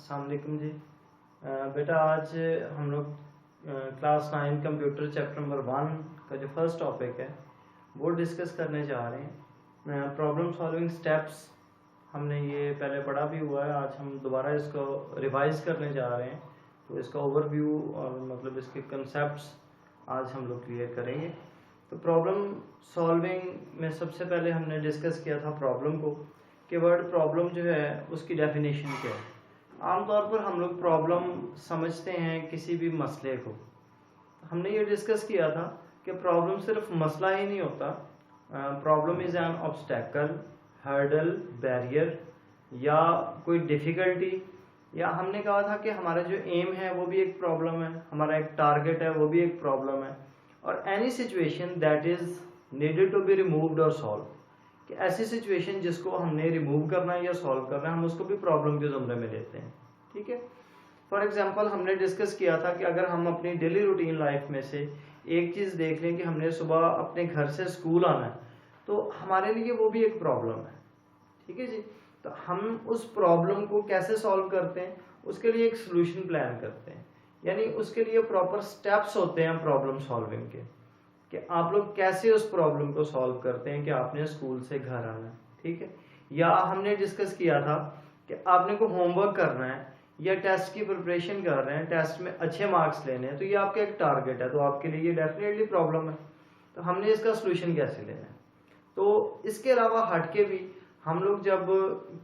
अस्सलाम वालेकुम जी। बेटा आज हम लोग क्लास 9 कंप्यूटर चैप्टर नंबर 1 का जो फर्स्ट टॉपिक है वो डिस्कस करने जा रहे हैं। प्रॉब्लम सॉल्विंग स्टेप्स हमने ये पहले पढ़ा भी हुआ है, आज हम दोबारा इसको रिवाइज करने जा रहे हैं। तो इसका ओवरव्यू और मतलब इसके कंसेप्ट्स आज हम लोग क्लियर करेंगे। तो प्रॉब्लम सॉल्विंग में सबसे पहले हमने डिस्कस किया था प्रॉब्लम को, कि वर्ड प्रॉब्लम जो है उसकी डेफिनेशन क्या है। आमतौर पर हम लोग प्रॉब्लम समझते हैं किसी भी मसले को। हमने ये डिस्कस किया था कि प्रॉब्लम सिर्फ मसला ही नहीं होता, problem is an obstacle, hurdle, barrier या कोई डिफ़िकल्टी, या हमने कहा था कि हमारा जो एम है वो भी एक प्रॉब्लम है, हमारा एक टारगेट है वो भी एक प्रॉब्लम है। और any situation that is needed to be removed और सॉल्व, कि ऐसी सिचुएशन जिसको हमने रिमूव करना है या सॉल्व करना है, हम उसको भी प्रॉब्लम के ज़ुमरे में लेते हैं। ठीक है। फॉर एग्जांपल हमने डिस्कस किया था कि अगर हम अपनी डेली रूटीन लाइफ में से एक चीज़ देख लें कि हमने सुबह अपने घर से स्कूल आना है, तो हमारे लिए वो भी एक प्रॉब्लम है। ठीक है जी। तो हम उस प्रॉब्लम को कैसे सॉल्व करते हैं, उसके लिए एक सोल्यूशन प्लान करते हैं, यानी उसके लिए प्रॉपर स्टेप्स होते हैं प्रॉब्लम सॉल्विंग के, कि आप लोग कैसे उस प्रॉब्लम को सॉल्व करते हैं कि आपने स्कूल से घर आना है। ठीक है। या हमने डिस्कस किया था कि आपने को होमवर्क करना है या टेस्ट की प्रिपरेशन कर रहे हैं, टेस्ट में अच्छे मार्क्स लेने हैं, तो ये आपका एक टारगेट है, तो आपके लिए ये डेफिनेटली प्रॉब्लम है। तो हमने इसका सोल्यूशन कैसे लेना है। तो इसके अलावा हटके भी हम लोग जब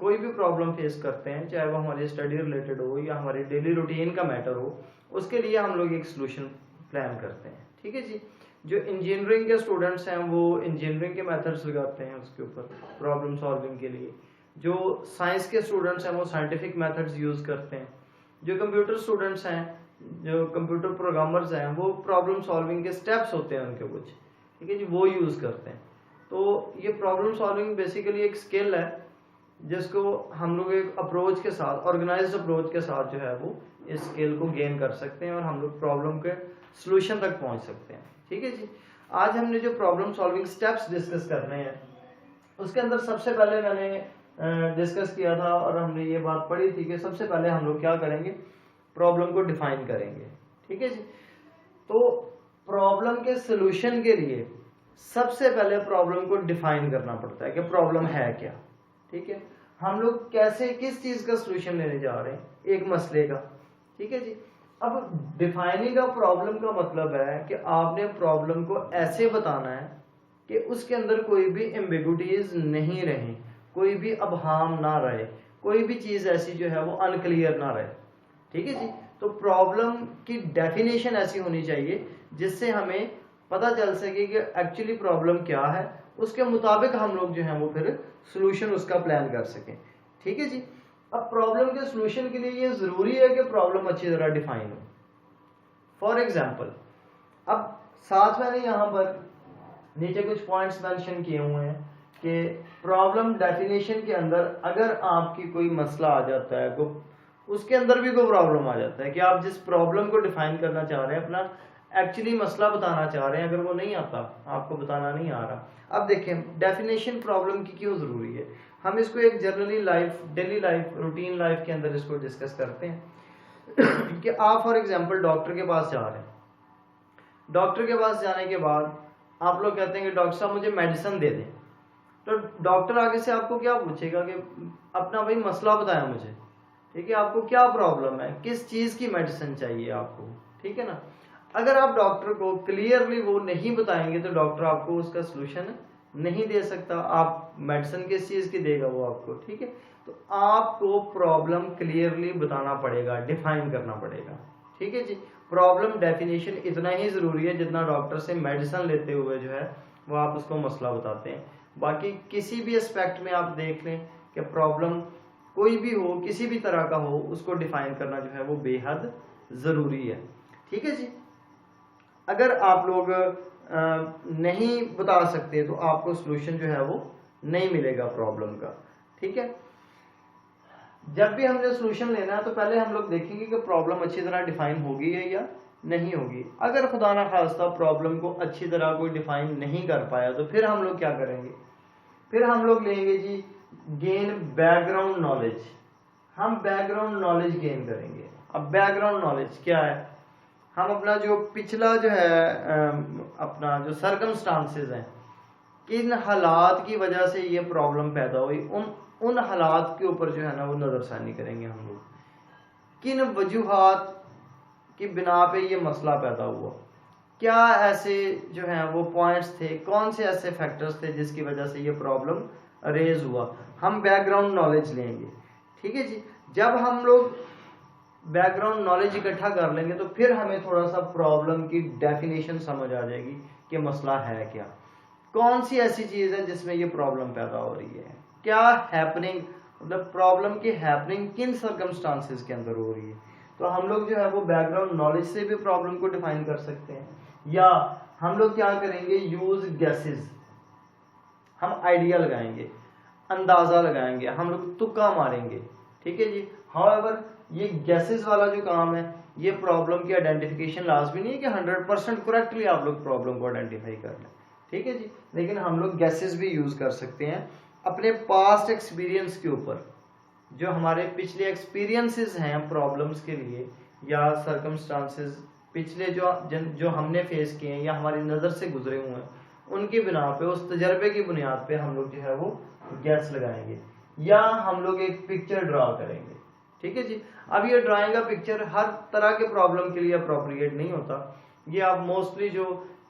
कोई भी प्रॉब्लम फेस करते हैं, चाहे वो हमारी स्टडी रिलेटेड हो या हमारी डेली रूटीन का मैटर हो, उसके लिए हम लोग एक सोल्यूशन प्लान करते हैं। ठीक है जी। जो इंजीनियरिंग के स्टूडेंट्स हैं वो इंजीनियरिंग के मेथड्स लगाते हैं उसके ऊपर प्रॉब्लम सॉल्विंग के लिए। जो साइंस के स्टूडेंट्स हैं वो साइंटिफिक मेथड्स यूज़ करते हैं। जो कंप्यूटर स्टूडेंट्स हैं, जो कंप्यूटर प्रोग्रामर्स हैं, वो प्रॉब्लम सॉल्विंग के स्टेप्स होते हैं उनके कुछ, ठीक है जी, वो यूज़ करते हैं। तो ये प्रॉब्लम सॉल्विंग बेसिकली एक स्किल है जिसको हम लोग एक अप्रोच के साथ, ऑर्गेनाइज्ड अप्रोच के साथ जो है वो इस स्किल को गेन कर सकते हैं और हम लोग प्रॉब्लम के सॉल्यूशन तक पहुंच सकते हैं। ठीक है जी। आज हमने जो प्रॉब्लम सॉल्विंग स्टेप्स डिस्कस करने हैं, उसके अंदर सबसे पहले मैंने डिस्कस किया था और हमने ये बात पढ़ी थी कि सबसे पहले हम लोग क्या करेंगे, प्रॉब्लम को डिफाइन करेंगे। ठीक है जी। तो प्रॉब्लम के सॉल्यूशन के लिए सबसे पहले प्रॉब्लम को डिफाइन करना पड़ता है कि प्रॉब्लम है क्या। ठीक है। हम लोग कैसे, किस चीज का सॉल्यूशन लेने जा रहे हैं, एक मसले का। ठीक है जी। अब डिफाइनिंग ऑफ प्रॉब्लम का मतलब है कि आपने प्रॉब्लम को ऐसे बताना है कि उसके अंदर कोई भी एम्बिगुइटीज नहीं रहे, कोई भी अबहाम ना रहे, कोई भी चीज ऐसी जो है वो अनक्लियर ना रहे। ठीक है जी। तो प्रॉब्लम की डेफिनेशन ऐसी होनी चाहिए जिससे हमें पता चल सके कि एक्चुअली प्रॉब्लम क्या है, उसके मुताबिक हम लोग जो है वो फिर सोल्यूशन उसका प्लान कर सकें। ठीक है जी। अब प्रॉब्लम के सोल्यूशन के लिए ये जरूरी है कि प्रॉब्लम अच्छी तरह डिफाइन हो। फॉर एग्जाम्पल, अब साथ मैंने यहाँ पर नीचे कुछ पॉइंट्स मेंशन किए हुए हैं कि प्रॉब्लम डेफिनेशन के अंदर अगर आपकी कोई मसला आ जाता है, उसके अंदर भी कोई प्रॉब्लम आ जाता है कि आप जिस प्रॉब्लम को डिफाइन करना चाह रहे हैं, अपना एक्चुअली मसला बताना चाह रहे हैं, अगर वो नहीं आता, आपको बताना नहीं आ रहा। अब देखें डेफिनेशन प्रॉब्लम की क्यों जरूरी है। हम इसको एक generally life, daily life, routine life के अंदर इसको डिस्कस करते हैं कि आप फॉर एग्जांपल डॉक्टर के पास जा रहे हैं। डॉक्टर के पास जाने के बाद आप लोग कहते हैं कि डॉक्टर साहब मुझे मेडिसिन दे दें, तो डॉक्टर आगे से आपको क्या पूछेगा कि अपना भाई मसला बताया मुझे। ठीक है। आपको क्या प्रॉब्लम है, किस चीज की मेडिसिन चाहिए आपको। ठीक है ना। अगर आप डॉक्टर को क्लियरली वो नहीं बताएंगे तो डॉक्टर आपको उसका सोल्यूशन नहीं दे सकता। आप मेडिसिन किस चीज की देगा वो आपको। ठीक है। तो आपको प्रॉब्लम क्लियरली बताना पड़ेगा, डिफाइन करना पड़ेगा। ठीक है जी। प्रॉब्लम डेफिनेशन इतना ही जरूरी है जितना डॉक्टर से मेडिसिन लेते हुए जो है वो आप उसको मसला बताते हैं। बाकी किसी भी एस्पेक्ट में आप देख लें कि प्रॉब्लम कोई भी हो, किसी भी तरह का हो, उसको डिफाइन करना जो है वो बेहद जरूरी है। ठीक है जी। अगर आप लोग नहीं बता सकते तो आपको सोल्यूशन जो है वो नहीं मिलेगा प्रॉब्लम का। ठीक है। जब भी हमने सोल्यूशन लेना है तो पहले हम लोग देखेंगे कि प्रॉब्लम अच्छी तरह डिफाइन होगी है या नहीं होगी। अगर खुदा ना खास्ता प्रॉब्लम को अच्छी तरह कोई डिफाइन नहीं कर पाया तो फिर हम लोग क्या करेंगे, फिर हम लोग लेंगे जी गेन बैकग्राउंड नॉलेज। हम बैकग्राउंड नॉलेज गेन करेंगे। अब बैकग्राउंड नॉलेज क्या है, हम अपना जो पिछला जो है अपना जो सर्कमस्टांसेस हैं, किन हालात की वजह से ये प्रॉब्लम पैदा हुई, उन हालात के ऊपर जो है ना वो नज़रसानी करेंगे हम लोग। किन वजूहात की बिना पे ये मसला पैदा हुआ, क्या ऐसे जो है वो पॉइंट्स थे, कौन से ऐसे फैक्टर्स थे जिसकी वजह से ये प्रॉब्लम रेज हुआ, हम बैकग्राउंड नॉलेज लेंगे। ठीक है जी। जब हम लोग बैकग्राउंड नॉलेज इकट्ठा कर लेंगे तो फिर हमें थोड़ा सा प्रॉब्लम की डेफिनेशन समझ आ जाएगी कि मसला है क्या, कौन सी ऐसी चीज है जिसमें ये प्रॉब्लम पैदा हो रही है, क्या हैपनिंग, मतलब प्रॉब्लम की हैपनिंग किन सर्कमस्टांसेस के अंदर हो रही है। तो हम लोग जो है वो बैकग्राउंड नॉलेज से भी प्रॉब्लम को डिफाइन कर सकते हैं, या हम लोग क्या करेंगे, यूज गेसेस, हम आइडिया लगाएंगे, अंदाजा लगाएंगे, हम लोग तुक्का मारेंगे। ठीक है जी। हाउएवर ये गैसेस वाला जो काम है, ये प्रॉब्लम की आइडेंटिफिकेशन लाजमी नहीं है कि 100% करेक्टली आप लोग प्रॉब्लम को आइडेंटिफाई कर लें। ठीक है जी। लेकिन हम लोग गैसेस भी यूज कर सकते हैं अपने पास्ट एक्सपीरियंस के ऊपर, जो हमारे पिछले एक्सपीरियंसेस हैं प्रॉब्लम्स के लिए, या सर्कमस्टांसेस पिछले जो हमने फेस किए हैं या हमारी नज़र से गुजरे हुए हैं, उनकी बिना पे, उस तजर्बे की बुनियाद पे हम लोग जो है वो गैस लगाएंगे, या हम लोग एक पिक्चर ड्रा करेंगे। ठीक है जी। अब ये ड्राइंग का पिक्चर हर तरह के प्रॉब्लम के लिए अप्रोप्रिएट नहीं होता। ये आप मोस्टली जो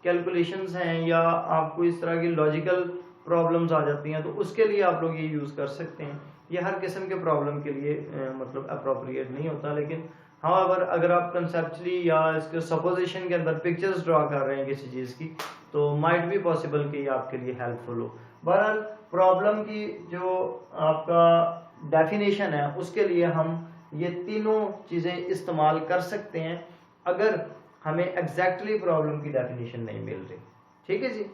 कैलकुलेशंस हैं या आपको इस तरह की लॉजिकल प्रॉब्लम्स आ जाती हैं तो उसके लिए आप लोग ये यूज़ कर सकते हैं। ये हर किस्म के प्रॉब्लम के लिए मतलब अप्रोप्रिएट नहीं होता। लेकिन हाउएवर अगर आप कंसेप्चुअली या इसके सपोजिशन के अंदर पिक्चर्स ड्रा कर रहे हैं किसी चीज़ की, तो माइट भी पॉसिबल कि ये आपके लिए हेल्पफुल हो। बहरहाल प्रॉब्लम की जो आपका डेफिनेशन है उसके लिए हम ये तीनों चीज़ें इस्तेमाल कर सकते हैं अगर हमें एग्जैक्टली प्रॉब्लम की डेफिनेशन नहीं मिल रही। ठीक है जी।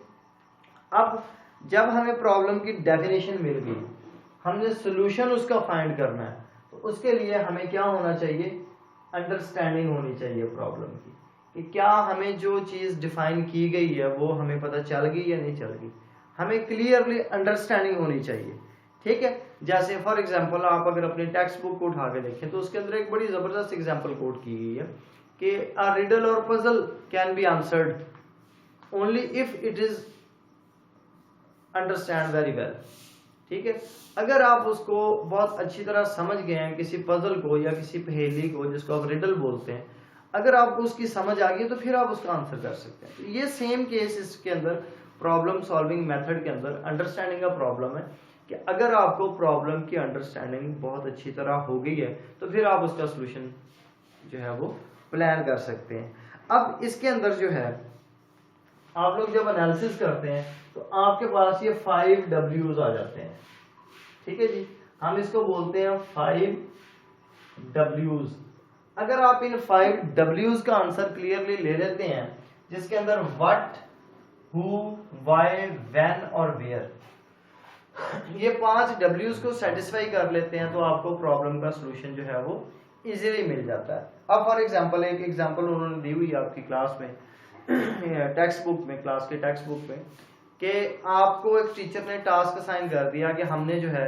अब जब हमें प्रॉब्लम की डेफिनेशन मिल गई, हमने सोल्यूशन उसका फाइंड करना है, तो उसके लिए हमें क्या होना चाहिए, अंडरस्टैंडिंग होनी चाहिए प्रॉब्लम की, कि क्या हमें जो चीज़ डिफाइन की गई है वो हमें पता चल गई या नहीं चल गई, हमें क्लियरली अंडरस्टैंडिंग होनी चाहिए। ठीक है। जैसे फॉर एग्जांपल आप अगर अपनी टेक्स्ट बुक को उठा के देखें तो उसके अंदर एक बड़ी ज़बरदस्त एग्जांपल कोट की गई है कि अ रिडल और puzzle can be answered only if it is understand very well. ठीक है। अगर आप उसको बहुत अच्छी तरह समझ गए हैं, किसी पजल को या किसी पहेली को जिसको आप रिडल बोलते हैं, अगर आपको उसकी समझ आ गई तो फिर आप उसका आंसर कर सकते हैं। ये सेम केस इसके अंदर प्रॉब्लम सॉल्विंग मेथड के अंदर अंडरस्टैंडिंग का प्रॉब्लम है कि अगर आपको प्रॉब्लम की अंडरस्टैंडिंग बहुत अच्छी तरह हो गई है तो फिर आप उसका सलूशन जो है वो प्लान कर सकते हैं। अब इसके अंदर जो है आप लोग जब एनालिसिस करते हैं तो आपके पास ये 5 W's आ जाते हैं। ठीक है जी। हम इसको बोलते हैं 5 W's। अगर आप इन 5 W's का आंसर क्लियरली ले लेते हैं, जिसके अंदर व्हाट, हु, व्हाई, व्हेन और वेयर, ये 5 W's को सेटिस्फाई कर लेते हैं तो आपको प्रॉब्लम का सलूशन जो है वो इजीली मिल जाता है। अब फॉर एग्जांपल एक एग्जांपल उन्होंने दी हुई है आपकी क्लास में टेक्स्ट बुक में, क्लास के टेक्स्ट बुक में, कि आपको एक टीचर ने टास्क असाइन कर दिया कि हमने जो है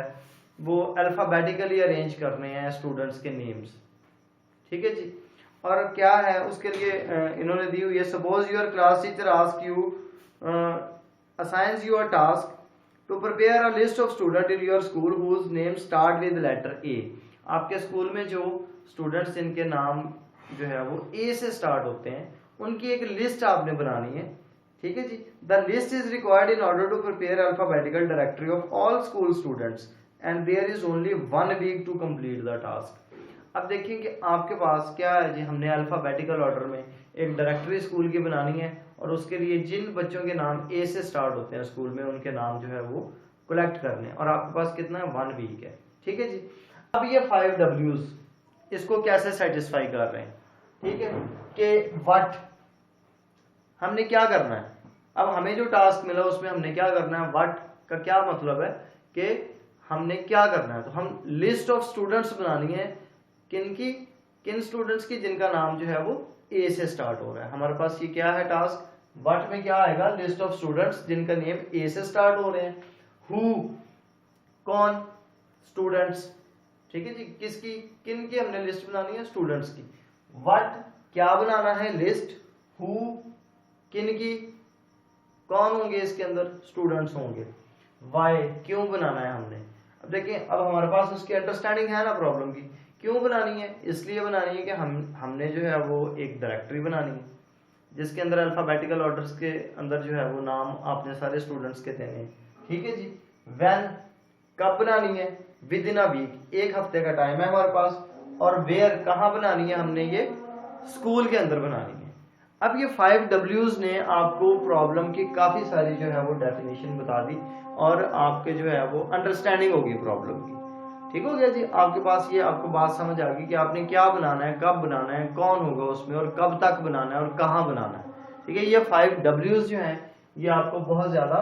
वो अल्फाबेटिकली अरेंज करने हैं स्टूडेंट्स के नेम्स। ठीक है जी। और क्या है उसके लिए इन्होंने दी हुई है, suppose your class teacher ask you assigns you a task to prepare a list of student in your school whose name start with letter A. आपके स्कूल में जो स्टूडेंट्स जिनके नाम जो है वो ए से स्टार्ट होते हैं उनकी एक लिस्ट आपने बनानी है। ठीक है जी। The list is required in order to prepare alphabetical directory of all school students and there is only 1 week to complete the task. अब देखिए कि आपके पास क्या है जी, हमने अल्फाबेटिकल ऑर्डर में एक डायरेक्टरी स्कूल की बनानी है और उसके लिए जिन बच्चों के नाम ए से स्टार्ट होते हैं स्कूल में उनके नाम जो है वो कलेक्ट करने, और आपके पास कितना है, 1 वीक है। ठीक है जी। अब ये 5 W's इसको कैसे सेटिस्फाई कर रहे हैं। ठीक है कि व्हाट हमने क्या करना है, अब हमें जो टास्क मिला उसमें हमने क्या करना है, व्हाट का क्या मतलब है कि हमने क्या करना है, तो हम लिस्ट ऑफ स्टूडेंट्स बनानी है, किन स्टूडेंट्स की जिनका नाम जो है वो ए से स्टार्ट हो रहा है। हमारे पास ये क्या है टास्क, व्हाट में क्या आएगा, लिस्ट ऑफ स्टूडेंट्स जिनका नेम ए से स्टार्ट हो रहे हैं, हु कौन, स्टूडेंट्स, ठीक है जी, किसकी, किन की हमने लिस्ट बनानी है, स्टूडेंट्स की। व्हाट, क्या बनाना है, लिस्ट। हु, किन की, कौन होंगे इसके अंदर, स्टूडेंट्स होंगे। वाई, क्यों बनाना है हमने। अब देखिए, अब हमारे पास उसकी अंडरस्टैंडिंग है ना प्रॉब्लम की। क्यों बनानी है, इसलिए बनानी है कि हमने जो है वो एक डायरेक्टरी बनानी है जिसके अंदर अल्फाबेटिकल ऑर्डर्स के अंदर जो है वो नाम आपने सारे स्टूडेंट्स के देने हैं। ठीक है जी। व्हेन, कब बनानी है, विद इन अ वीक, एक हफ्ते का टाइम है हमारे पास। और वेयर, कहाँ बनानी है हमने, ये स्कूल के अंदर बनानी है। अब ये 5 W's ने आपको प्रॉब्लम की काफी सारी जो है वो डेफिनेशन बता दी और आपके जो है वो अंडरस्टैंडिंग होगी प्रॉब्लम की। ठीक हो गया जी, आपके पास ये आपको बात समझ आ गई कि आपने क्या बनाना है, कब बनाना है, कौन होगा उसमें और कब तक बनाना है और कहाँ बनाना है। ठीक है, ये 5 W's जो हैं ये आपको बहुत ज्यादा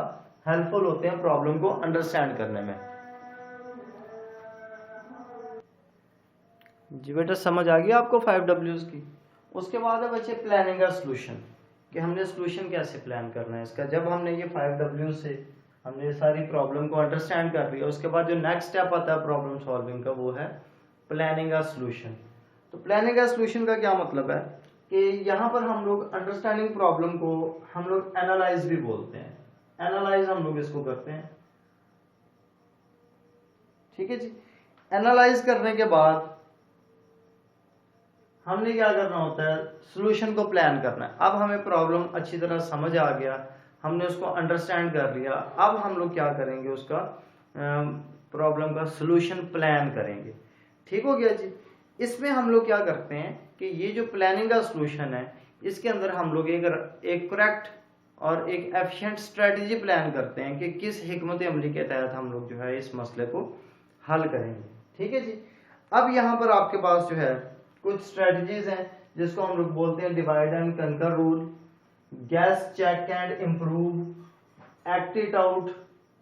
हेल्पफुल होते हैं प्रॉब्लम को अंडरस्टैंड करने में। जी बेटा, समझ आ गई आपको 5 W's की। उसके बाद है बच्चे प्लानिंग का सोल्यूशन, कि हमने सोल्यूशन कैसे प्लान करना है इसका। जब हमने ये 5 W से हमने सारी प्रॉब्लम को अंडरस्टैंड कर लिया, उसके बाद जो नेक्स्ट स्टेप आता है प्रॉब्लम सॉल्विंग का, वो है प्लानिंग का सोल्यूशन। तो प्लानिंग का सोल्यूशन का क्या मतलब है कि यहाँ पर हम लोग अंडरस्टैंडिंग प्रॉब्लम को हम लोग एनालाइज भी बोलते हैं। एनालाइज हम लोग इसको करते हैं। ठीक है जी, एनालाइज करने के बाद हमने क्या करना होता है, सॉल्यूशन को प्लान करना है। अब हमें प्रॉब्लम अच्छी तरह समझ आ गया, हमने उसको अंडरस्टैंड कर लिया। अब हम लोग क्या करेंगे, उसका प्रॉब्लम का सॉल्यूशन प्लान करेंगे। ठीक हो गया जी। इसमें हम लोग क्या करते हैं कि ये जो प्लानिंग का सॉल्यूशन है इसके अंदर हम लोग एक करेक्ट और एक एफिशिएंट स्ट्रेटजी प्लान करते हैं कि किस हिकमत अमली के तहत हम लोग जो है इस मसले को हल करेंगे। ठीक है जी। अब यहाँ पर आपके पास जो है कुछ स्ट्रेटजीज हैं जिसको हम लोग बोलते हैं divide and conquer rule, guess check and improve, act it out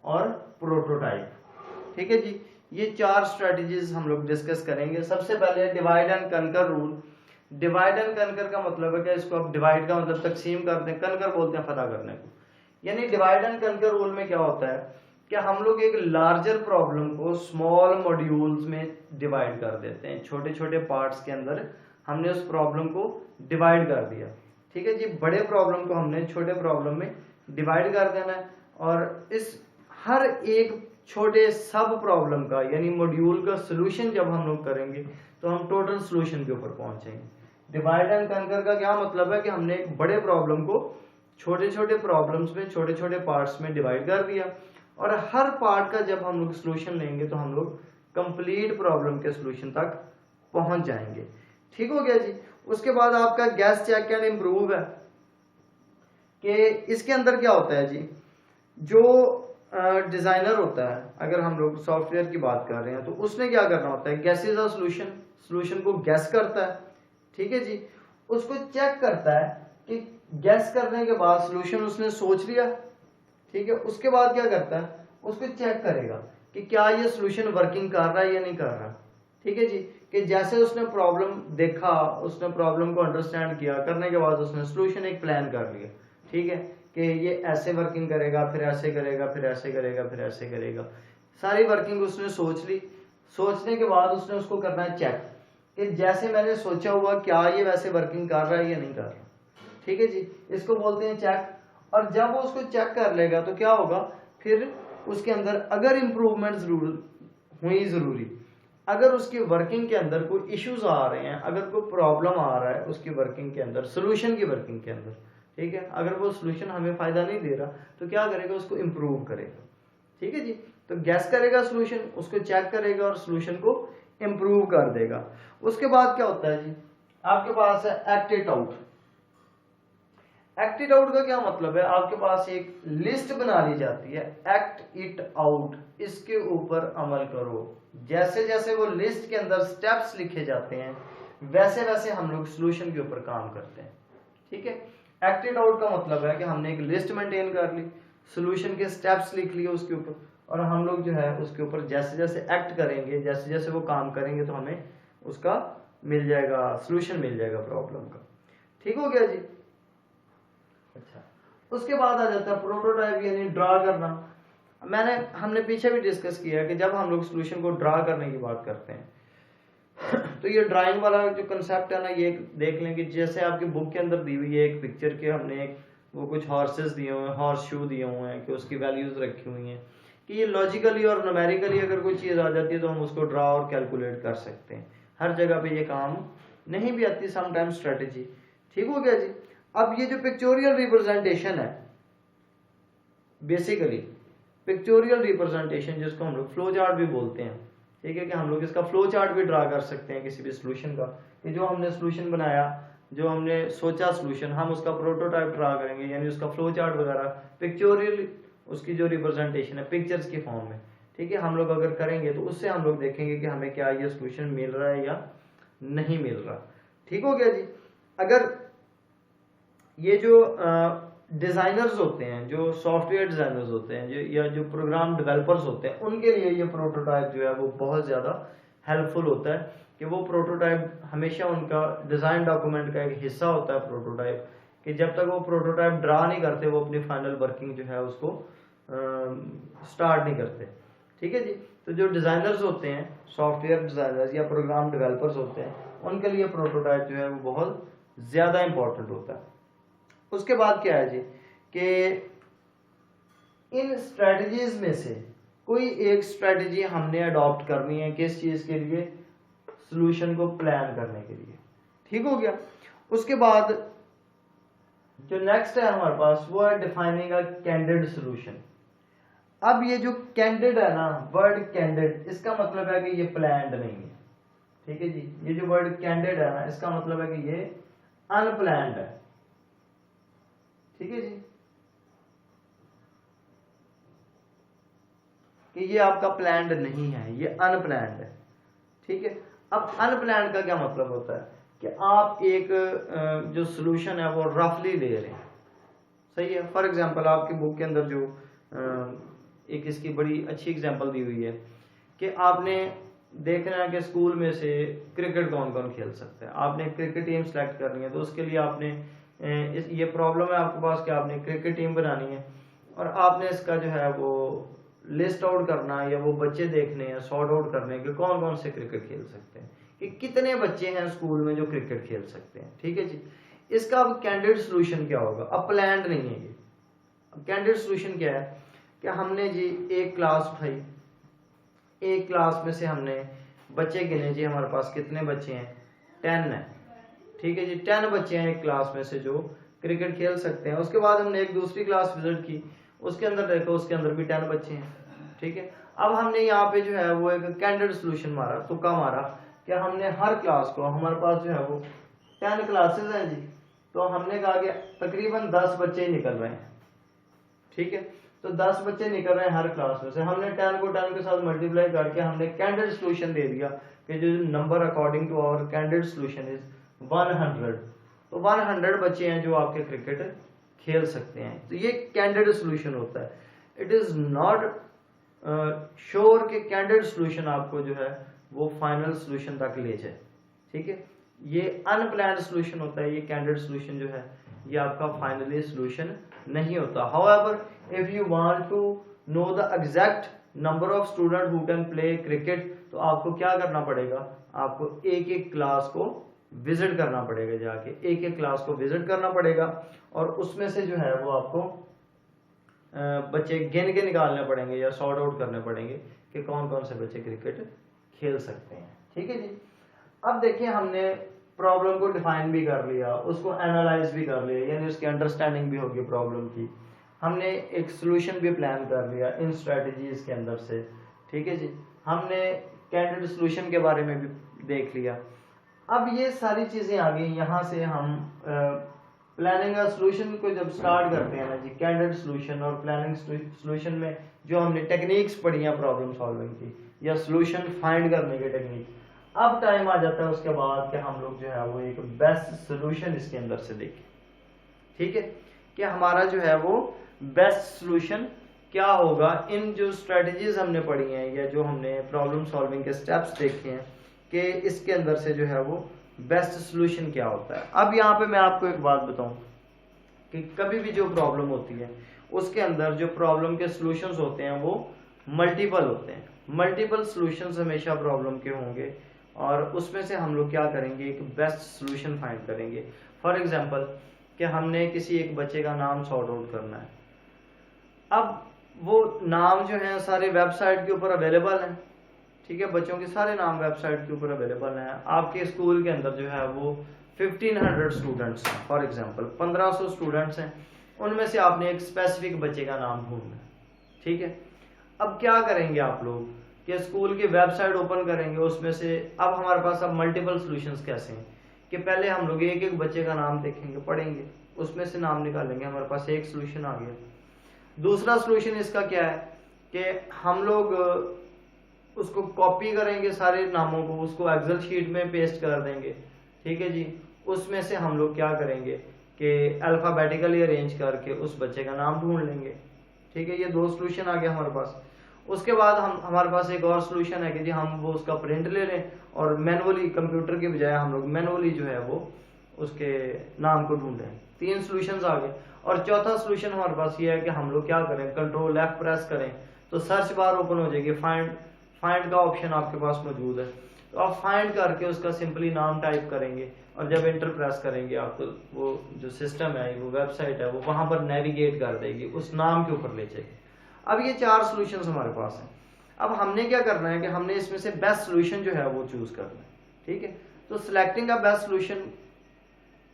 और प्रोटोटाइप। ठीक है जी, ये 4 स्ट्रेटजीज हम लोग डिस्कस करेंगे। सबसे पहले divide and conquer rule. Divide and कंकर का मतलब है कि इसको आप डिवाइड का मतलब तकसीम करते हैं, कंकर बोलते हैं फतह करने को। यानी डिवाइड एंड कंकर रूल में क्या होता है कि हम लोग एक लार्जर प्रॉब्लम को स्मॉल मॉड्यूल्स में डिवाइड कर देते हैं। छोटे छोटे पार्ट्स के अंदर हमने उस प्रॉब्लम को डिवाइड कर दिया। ठीक है जी, बड़े प्रॉब्लम को हमने छोटे प्रॉब्लम में डिवाइड कर देना है और इस हर एक छोटे सब प्रॉब्लम का यानी मॉड्यूल का सॉल्यूशन जब हम लोग करेंगे तो हम टोटल सॉल्यूशन के ऊपर पहुंचेंगे। डिवाइड एंड कंकर का क्या मतलब है कि हमने एक बड़े प्रॉब्लम को छोटे छोटे प्रॉब्लम्स में, छोटे छोटे पार्ट्स में डिवाइड कर दिया और हर पार्ट का जब हम लोग सॉल्यूशन लेंगे तो हम लोग कंप्लीट प्रॉब्लम के सॉल्यूशन तक पहुंच जाएंगे। ठीक हो गया जी। उसके बाद आपका गैस चेक एंड इम्प्रूव है कि इसके अंदर क्या होता है जी, जो डिजाइनर होता है, अगर हम लोग सॉफ्टवेयर की बात कर रहे हैं तो उसने क्या करना होता है, गैसेज अ सॉल्यूशन, सॉल्यूशन को गैस करता है। ठीक है जी, उसको चेक करता है कि गैस करने के बाद सॉल्यूशन उसने सोच लिया। ठीक है, उसके बाद क्या करता है, उसको चेक करेगा कि क्या ये सॉल्यूशन वर्किंग कर रहा है या नहीं कर रहा। ठीक है जी, कि जैसे उसने प्रॉब्लम देखा, उसने प्रॉब्लम को अंडरस्टैंड किया, करने के बाद उसने सॉल्यूशन एक प्लान कर लिया। ठीक है, कि ये ऐसे वर्किंग करेगा, फिर ऐसे करेगा, फिर ऐसे करेगा, फिर ऐसे करेगा। सारी वर्किंग उसने सोच ली। सोचने के बाद उसने उसको करना है चेक कि जैसे मैंने सोचा हुआ क्या ये वैसे वर्किंग कर रहा है या नहीं कर रहा। ठीक है जी, इसको बोलते हैं चेक। और जब वो उसको चेक कर लेगा तो क्या होगा, फिर उसके अंदर अगर इम्प्रूवमेंट हुई जरूरी, अगर उसकी वर्किंग के अंदर कोई इश्यूज आ रहे हैं, अगर कोई प्रॉब्लम आ रहा है उसकी वर्किंग के अंदर, सोल्यूशन की वर्किंग के अंदर, ठीक है, अगर वो सोल्यूशन हमें फायदा नहीं दे रहा तो क्या करेगा, उसको इम्प्रूव करेगा। ठीक है जी, तो गैस करेगा सोल्यूशन, उसको चेक करेगा और सोल्यूशन को इम्प्रूव कर देगा। उसके बाद क्या होता है जी, आपके पास है act it out. Act it out का क्या मतलब है, आपके पास एक लिस्ट बना ली जाती है, एक्ट इट आउट, इसके ऊपर अमल करो। जैसे जैसे वो लिस्ट के अंदर स्टेप्स लिखे जाते हैं वैसे वैसे हम लोग सॉल्यूशन के ऊपर काम करते हैं। ठीक है, एक्ट इट आउट का मतलब है कि हमने एक लिस्ट मेंटेन कर ली, सॉल्यूशन के स्टेप्स लिख लिए उसके ऊपर, और हम लोग जो है उसके ऊपर जैसे जैसे एक्ट करेंगे, जैसे जैसे वो काम करेंगे तो हमें उसका मिल जाएगा, सॉल्यूशन मिल जाएगा प्रॉब्लम का। ठीक हो गया जी। अच्छा, उसके बाद आ जाता है प्रोटोटाइप यानी ड्रा करना। हमने पीछे भी डिस्कस किया है कि जब हम लोग सोल्यूशन को ड्रा करने की बात करते हैं तो ये ड्राइंग वाला जो कंसेप्ट है ना, ये देख लें कि जैसे आपकी बुक के अंदर दी हुई है एक पिक्चर के, हमने एक वो कुछ हॉर्सेस दिए हुए हैं, हॉर्स शू दिए हुए हैं कि उसकी वैल्यूज रखी हुई हैं कि ये लॉजिकली और न्यूमेरिकली अगर कोई चीज़ आ जाती है तो हम उसको ड्रा और कैलकुलेट कर सकते हैं। हर जगह पे ये काम नहीं भी आती, समटाइम स्ट्रेटेजी। ठीक हो गया जी। अब ये जो पिक्चोरियल रिप्रेजेंटेशन है, बेसिकली पिक्चोरियल रिप्रेजेंटेशन जिसको हम लोग फ्लो चार्ट भी बोलते हैं, ठीक है, कि हम लोग इसका फ्लो चार्ट भी ड्रा कर सकते हैं किसी भी सोल्यूशन का, कि जो हमने सोल्यूशन बनाया, जो हमने सोचा सोल्यूशन, हम उसका प्रोटोटाइप ड्रा करेंगे, यानी उसका फ्लो चार्ट वगैरह पिक्चोरियल उसकी जो रिप्रेजेंटेशन है पिक्चर्स की फॉर्म में, ठीक है, हम लोग अगर करेंगे तो उससे हम लोग देखेंगे कि हमें क्या ये सोल्यूशन मिल रहा है या नहीं मिल रहा। ठीक हो गया जी। अगर ये जो डिजाइनर्स होते हैं, जो सॉफ्टवेयर डिजाइनर्स होते हैं, जो या जो प्रोग्राम डेवलपर्स होते हैं, उनके लिए ये प्रोटोटाइप जो है वो बहुत ज़्यादा हेल्पफुल होता है कि वो प्रोटोटाइप हमेशा उनका डिज़ाइन डॉक्यूमेंट का एक हिस्सा होता है प्रोटोटाइप, कि जब तक वो प्रोटोटाइप ड्रा नहीं करते वो अपनी फाइनल वर्किंग जो है उसको स्टार्ट नहीं करते। ठीक है जी। तो जो डिज़ाइनर्स होते हैं, सॉफ्टवेयर डिज़ाइनर्स या प्रोग्राम डेवलपर्स होते हैं, उनके लिए प्रोटोटाइप जो है वो बहुत ज़्यादा इंपॉर्टेंट होता है। उसके बाद क्या है जी कि इन स्ट्रेटजीज में से कोई एक स्ट्रेटजी हमने अडॉप्ट करनी है, किस चीज़ के लिए? सॉल्यूशन को प्लान करने के लिए। ठीक हो गया। उसके बाद जो नेक्स्ट है हमारे पास वो है डिफाइनिंग अ कैंडिड सॉल्यूशन। अब ये जो कैंडिड है ना, वर्ड कैंडिड, इसका मतलब है कि ये प्लान्ड नहीं है। ठीक है जी। ये जो वर्ड कैंडिड है ना, इसका मतलब है कि ये अनप्लान्ड है। ठीक है जी, कि ये आपका प्लान्ड नहीं है, ये अनप्लान्ड है। ठीक है। अब अनप्लान्ड का क्या मतलब होता है कि आप एक जो सॉल्यूशन है वो रफली ले रहे हैं। सही है। फॉर एग्जांपल आपकी बुक के अंदर जो एक इसकी बड़ी अच्छी एग्जांपल दी हुई है कि आपने देखना है कि स्कूल में से क्रिकेट कौन कौन खेल सकता है, आपने क्रिकेट टीम सेलेक्ट करनी है। तो उसके लिए आपने ये प्रॉब्लम है आपके पास कि आपने क्रिकेट टीम बनानी है और आपने इसका जो है वो लिस्ट आउट करना है या वो बच्चे देखने हैं, सॉर्ट आउट करने कि कौन कौन से क्रिकेट खेल सकते हैं, कि कितने बच्चे हैं स्कूल में जो क्रिकेट खेल सकते हैं। ठीक है जी। इसका अब कैंडिडेट सॉल्यूशन क्या होगा? अब प्लान्ड नहीं है ये। अब कैंडिडेट सॉल्यूशन क्या है कि हमने जी एक क्लास उठाई, एक क्लास में से हमने बच्चे गिने जी, हमारे पास कितने बच्चे हैं? 10 है। ठीक है जी। 10 बच्चे हैं एक क्लास में से जो क्रिकेट खेल सकते हैं। उसके बाद हमने एक दूसरी क्लास विजिट की, उसके अंदर देखो उसके अंदर भी 10 बच्चे हैं। ठीक है। अब हमने यहाँ पे जो है वो एक कैंडिडेट सॉल्यूशन मारा, तुक्का मारा कि हमने हर क्लास को, हमारे पास जो है वो 10 क्लासेस हैं जी, तो हमने कहा कि तकरीबन 10 बच्चे निकल रहे हैं। ठीक है। तो 10 बच्चे निकल रहे हैं हर क्लास में से, हमने 10 को 10 के साथ मल्टीप्लाई करके हमने कैंडिडेट सॉल्यूशन दे दिया कि जो number according to our candidate solution is 100। तो 100 बच्चे हैं जो आपके क्रिकेट खेल सकते हैं। तो ये कैंडिडेट सॉल्यूशन होता है। इट इज नॉट श्योर कि कैंडिडेट सॉल्यूशन आपको जो है वो फाइनल सॉल्यूशन तक ले जाए। ठीक है। ये अनप्लान्ड सॉल्यूशन होता है। ये कैंडिडेट सॉल्यूशन जो है ये आपका फाइनली सॉल्यूशन नहीं होता। However if you want to know the exact number of student who can play cricket, तो आपको क्या करना पड़ेगा? आपको एक एक क्लास को विजिट करना पड़ेगा, जाके एक एक क्लास को विजिट करना पड़ेगा और उसमें से जो है वो आपको बच्चे गिन के निकालने पड़ेंगे या सॉर्ट आउट करने पड़ेंगे कि कौन कौन से बच्चे क्रिकेट खेल सकते हैं। ठीक है जी। अब देखिए हमने प्रॉब्लम को डिफाइन भी कर लिया, उसको एनालाइज भी कर लिया, यानी उसकी अंडरस्टैंडिंग भी होगी प्रॉब्लम की। हमने एक सॉल्यूशन भी प्लान कर लिया इन स्ट्रेटजीज के अंदर से। ठीक है जी। हमने कैंडिडेट सॉल्यूशन के बारे में भी देख लिया। अब ये सारी चीजें आ गई। यहाँ से हम प्लानिंग का सॉल्यूशन को जब स्टार्ट करते हैं ना जी, कैंडिडेट सॉल्यूशन और प्लानिंग सॉल्यूशन में जो हमने टेक्निक्स पढ़ी हैं प्रॉब्लम सॉल्विंग की या सॉल्यूशन फाइंड करने की टेक्निक, अब टाइम आ जाता है उसके बाद कि हम लोग जो है वो एक बेस्ट सॉल्यूशन इसके अंदर से देखें। ठीक है। कि हमारा जो है वो बेस्ट सॉल्यूशन क्या होगा इन जो स्ट्रेटजीज हमने पढ़ी हैं या जो हमने प्रॉब्लम सॉल्विंग के स्टेप्स देखे हैं कि इसके अंदर से जो है वो बेस्ट सॉल्यूशन क्या होता है। अब यहाँ पे मैं आपको एक बात बताऊं कि कभी भी जो प्रॉब्लम होती है उसके अंदर जो प्रॉब्लम के सॉल्यूशंस होते हैं वो मल्टीपल होते हैं। मल्टीपल सॉल्यूशंस हमेशा प्रॉब्लम के होंगे और उसमें से हम लोग क्या करेंगे, एक बेस्ट सॉल्यूशन फाइंड करेंगे। फॉर एग्जांपल कि हमने किसी एक बच्चे का नाम सॉर्ट आउट करना है। अब वो नाम जो है सारे वेबसाइट के ऊपर अवेलेबल हैं, ठीक है, बच्चों के सारे नाम वेबसाइट के ऊपर अवेलेबल हैं। आपके स्कूल के अंदर जो है वो 1500 स्टूडेंट्स हैं, फॉर एग्जांपल 1500 स्टूडेंट्स हैं, उनमें से आपने एक स्पेसिफिक बच्चे का नाम ढूंढना है, ठीक है। अब क्या करेंगे आप लोग कि स्कूल की वेबसाइट ओपन करेंगे, उसमें से अब हमारे पास अब मल्टीपल सॉल्यूशंस कैसे हैं कि पहले हम लोग एक एक बच्चे का नाम देखेंगे, पढ़ेंगे, उसमें से नाम निकालेंगे, हमारे पास एक सॉल्यूशन आ गया। दूसरा सॉल्यूशन इसका क्या है कि हम लोग उसको कॉपी करेंगे सारे नामों को, उसको एक्सेल शीट में पेस्ट कर देंगे, ठीक है जी। उसमें से हम लोग क्या करेंगे कि अल्फाबेटिकली अरेंज करके उस बच्चे का नाम ढूंढ लेंगे, ठीक है। ये दो सॉल्यूशन आ गया हमारे पास। उसके बाद हमारे पास एक और सॉल्यूशन है कि जी हम वो उसका प्रिंट ले लें और मैनुअली, कंप्यूटर के बजाय हम लोग मैनुअली जो है वो उसके नाम को ढूंढें। 3 सॉल्यूशंस आ गए। और चौथा सॉल्यूशन हमारे पास ये है कि हम लोग क्या करें, कंट्रोल F प्रेस करें तो सर्च बार ओपन हो जाएगी, फाइंड का ऑप्शन आपके पास मौजूद है, तो आप फाइंड करके उसका सिंपली नाम टाइप करेंगे और जब एंटर प्रेस करेंगे आपको वो जो सिस्टम है, वो वेबसाइट है, वो वहां पर नेविगेट कर देगी, उस नाम के ऊपर ले जाएगी। अब ये 4 सॉल्यूशंस हमारे पास हैं। अब हमने क्या करना है कि हमने इसमें से बेस्ट सॉल्यूशन जो है वो चूज करना है, ठीक है। तो सिलेक्टिंग का बेस्ट सॉल्यूशन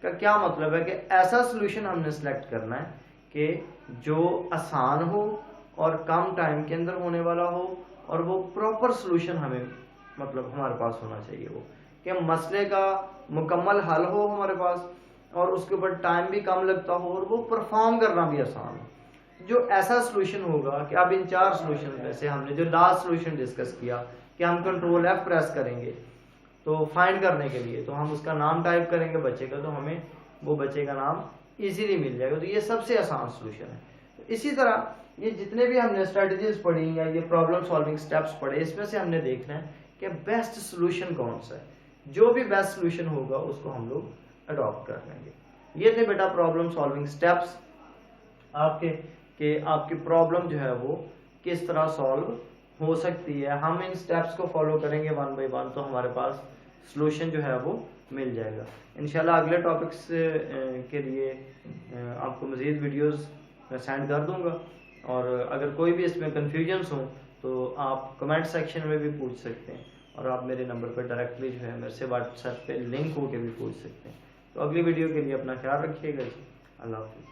का क्या मतलब है कि ऐसा सॉल्यूशन हमने सिलेक्ट करना है कि जो आसान हो और कम टाइम के अंदर होने वाला हो और वो प्रॉपर सॉल्यूशन हमें मतलब हमारे पास होना चाहिए, वो कि मसले का मुकम्मल हल हो हमारे पास और उसके ऊपर टाइम भी कम लगता हो और वो परफॉर्म करना भी आसान हो। जो ऐसा सॉल्यूशन होगा कि अब इन 4 सॉल्यूशन में से हमने जो लास्ट सॉल्यूशन डिस्कस किया कि हम कंट्रोल F प्रेस करेंगे तो फाइंड करने के लिए, तो हम उसका नाम टाइप करेंगे बच्चे का, तो हमें वो बच्चे का नाम इजीली मिल जाएगा। तो ये सबसे आसान सॉल्यूशन है। तो इसी तरह ये जितने भी हमने स्ट्रेटजीज पढ़ी या ये प्रॉब्लम सॉल्विंग स्टेप्स पढ़े, इसमें से हमने देखना है कि बेस्ट सॉल्यूशन कौन सा है। जो भी बेस्ट सॉल्यूशन होगा उसको हम लोग अडॉप्ट कर लेंगे। ये थे बेटा प्रॉब्लम सॉल्विंग स्टेप्स आपके, कि आपकी प्रॉब्लम जो है वो किस तरह सॉल्व हो सकती है। हम इन स्टेप्स को फॉलो करेंगे 1 बाय 1 तो हमारे पास सॉल्यूशन जो है वो मिल जाएगा। इंशाल्लाह अगले टॉपिक्स के लिए आपको मज़ीद वीडियोस मैं सेंड कर दूंगा और अगर कोई भी इसमें कन्फ्यूजन्स हो तो आप कमेंट सेक्शन में भी पूछ सकते हैं और आप मेरे नंबर पर डायरेक्टली जो है मेरे से व्हाट्सएप पे लिंक होकर भी पूछ सकते हैं। तो अगली वीडियो के लिए अपना ख्याल रखिएगा जी। अल्लाह हाफिज़।